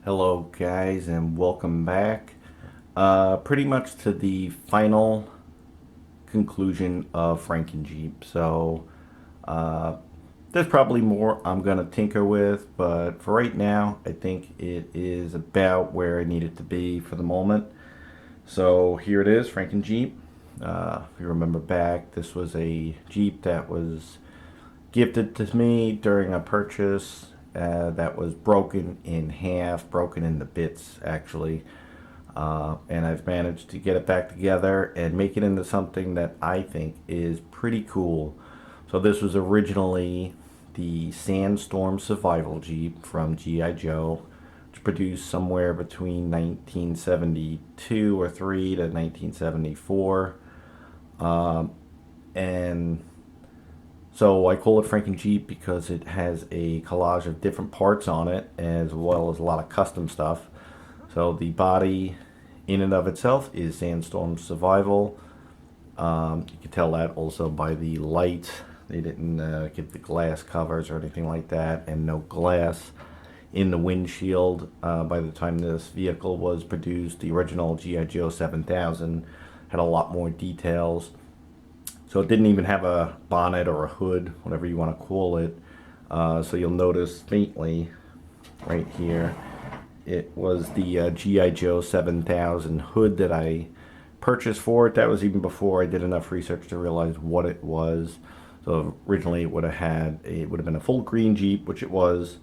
Hello guys and welcome back pretty much to the final conclusion of FrankinJeep. So there's probably more I'm gonna tinker with, but for right now I think it is about where I need it to be for the moment. So here it is, FrankinJeep. If you remember back, this was a Jeep that was gifted to me during a purchase that was broken in half, broken into bits actually, and I've managed to get it back together and make it into something that I think is pretty cool. So this was originally the Sandstorm Survival Jeep from G.I. Joe, which produced somewhere between 1972 or 3 to 1974, and so I call it FrankinJeep because it has a collage of different parts on it, as well as a lot of custom stuff. So the body in and of itself is Sandstorm Survival. You can tell that also by the light. They didn't give the glass covers or anything like that, and no glass in the windshield. By the time this vehicle was produced, the original G.I. Joe 7000 had a lot more details. So it didn't even have a bonnet or a hood, whatever you want to call it. So you'll notice faintly right here, it was the G.I. Joe 7000 hood that I purchased for it. That was even before I did enough research to realize what it was. So originally it would have been a full green Jeep, which it was,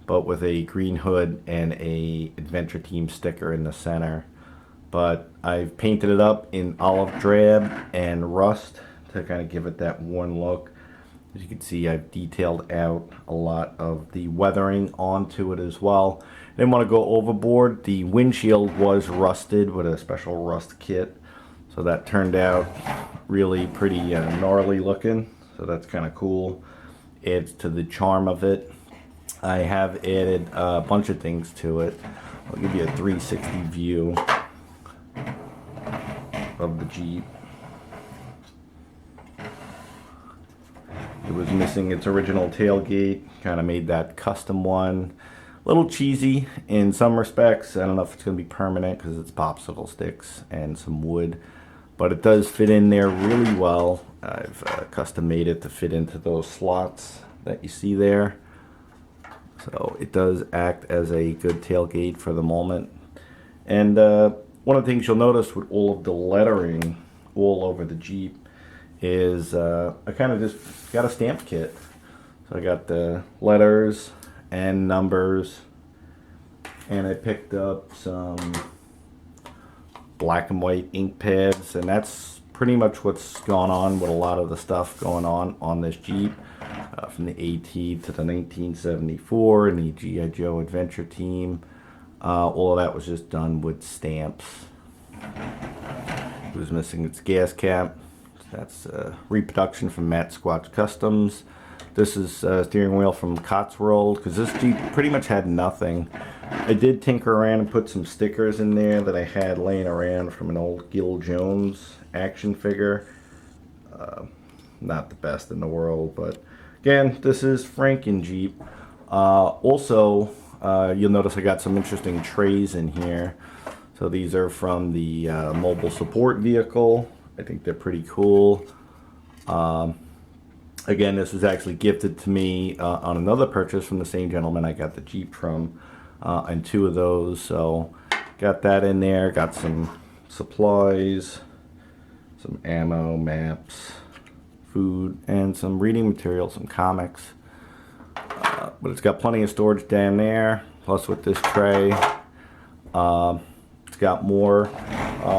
but with a green hood and a Adventure Team sticker in the center. But I've painted it up in olive drab and rust to kind of give it that worn look. As you can see, I've detailed out a lot of the weathering onto it as well. Didn't want to go overboard. The windshield was rusted with a special rust kit, so that turned out really pretty gnarly looking. So that's kind of cool. Adds to the charm of it. I have added a bunch of things to it. I'll give you a 360 view of the Jeep. It was missing its original tailgate, kind of made that custom one. A little cheesy in some respects. I don't know if it's going to be permanent because it's popsicle sticks and some wood, but it does fit in there really well. I've custom made it to fit into those slots that you see there. So it does act as a good tailgate for the moment. And one of the things you'll notice with all of the lettering all over the Jeep is I kind of just got a stamp kit. So I got the letters and numbers, and I picked up some black and white ink pads, and that's pretty much what's gone on with a lot of the stuff going on this Jeep, from the AT to the 1974 and the G.I. Joe Adventure Team. All of that was just done with stamps. It was missing its gas cap. That's a reproduction from Matt Squatch Customs. This is a steering wheel from Cotswold, because this Jeep pretty much had nothing. I did tinker around and put some stickers in there that I had laying around from an old Gil Jones action figure. Not the best in the world, but again, this is FrankinJeep. Also, you'll notice I got some interesting trays in here. So these are from the mobile support vehicle. I think they're pretty cool. Again, this was actually gifted to me on another purchase from the same gentleman I got the Jeep from, and 2 of those. So got that in there. Got some supplies, some ammo, maps, food, and some reading material, some comics. But it's got plenty of storage down there. Plus with this tray, it's got more.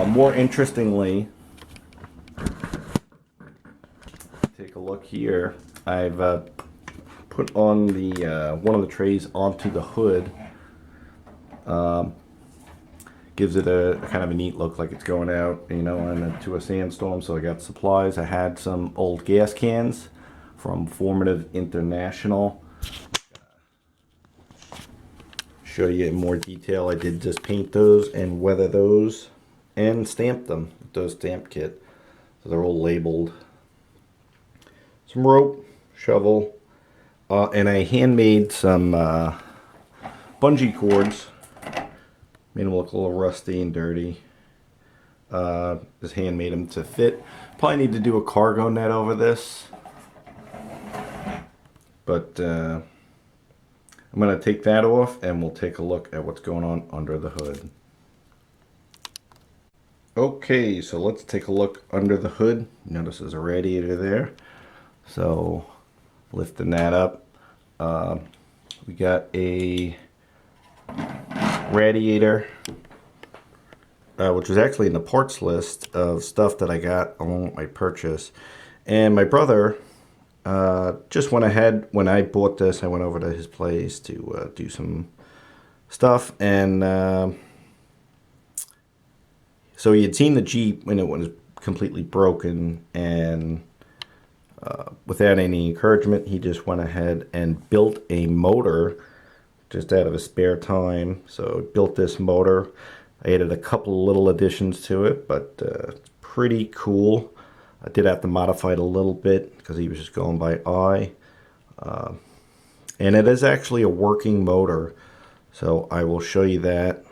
More interestingly, take a look here. I've put on the one of the trays onto the hood. Gives it a kind of a neat look, like it's going out, you know, into a sandstorm. So I got supplies. I had some old gas cans from Formative International. Show you in more detail. I did just paint those and weather those and stamp them with those stamp kit. So they're all labeled. Some rope, shovel, and I handmade some bungee cords Made him look a little rusty and dirty. His hand made him to fit. Probably need to do a cargo net over this. But I'm going to take that off and we'll take a look at what's going on under the hood. Okay, so let's take a look under the hood. Notice there's a radiator there. So lifting that up, we got a radiator, which was actually in the parts list of stuff that I got along with my purchase. And my brother just went ahead, when I bought this, I went over to his place to do some stuff. And so he had seen the Jeep when it was completely broken, and without any encouragement, he just went ahead and built a motor just out of his spare time. So built this motor. I added a couple little additions to it, but it's pretty cool. I did have to modify it a little bit because he was just going by eye. And it is actually a working motor, so I will show you that.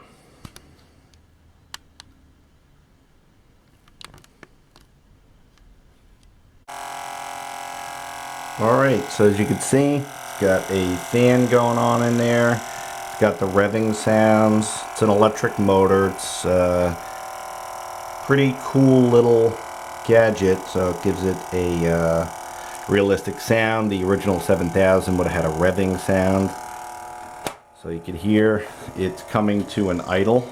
Alright, so as you can see, it's got a fan going on in there. It's got the revving sounds. It's an electric motor. It's a pretty cool little gadget, so it gives it a realistic sound. The original 7000 would have had a revving sound. So you can hear it's coming to an idle.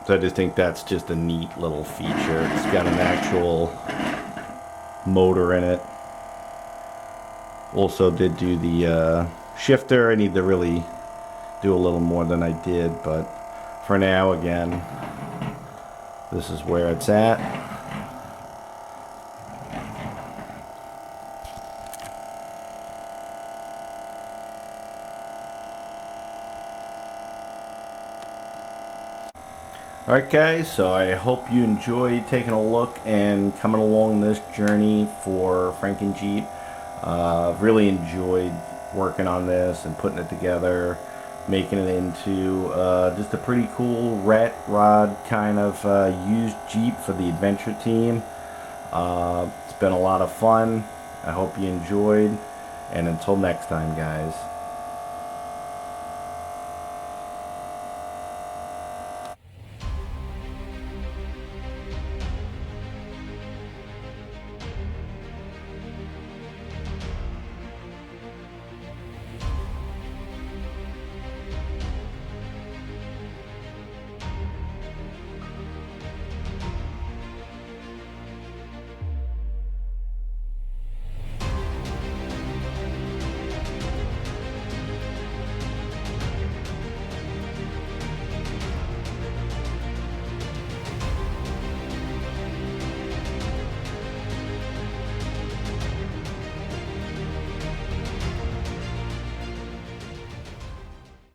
So I just think that's just a neat little feature. It's got an actual motor in it. Also did do the shifter. I need to really do a little more than I did, but for now, again, this is where it's at. Alright guys, so I hope you enjoyed taking a look and coming along this journey for FrankinJeep. Really enjoyed working on this and putting it together, making it into just a pretty cool rat rod kind of used Jeep for the adventure team. It's been a lot of fun. I hope you enjoyed, and until next time guys.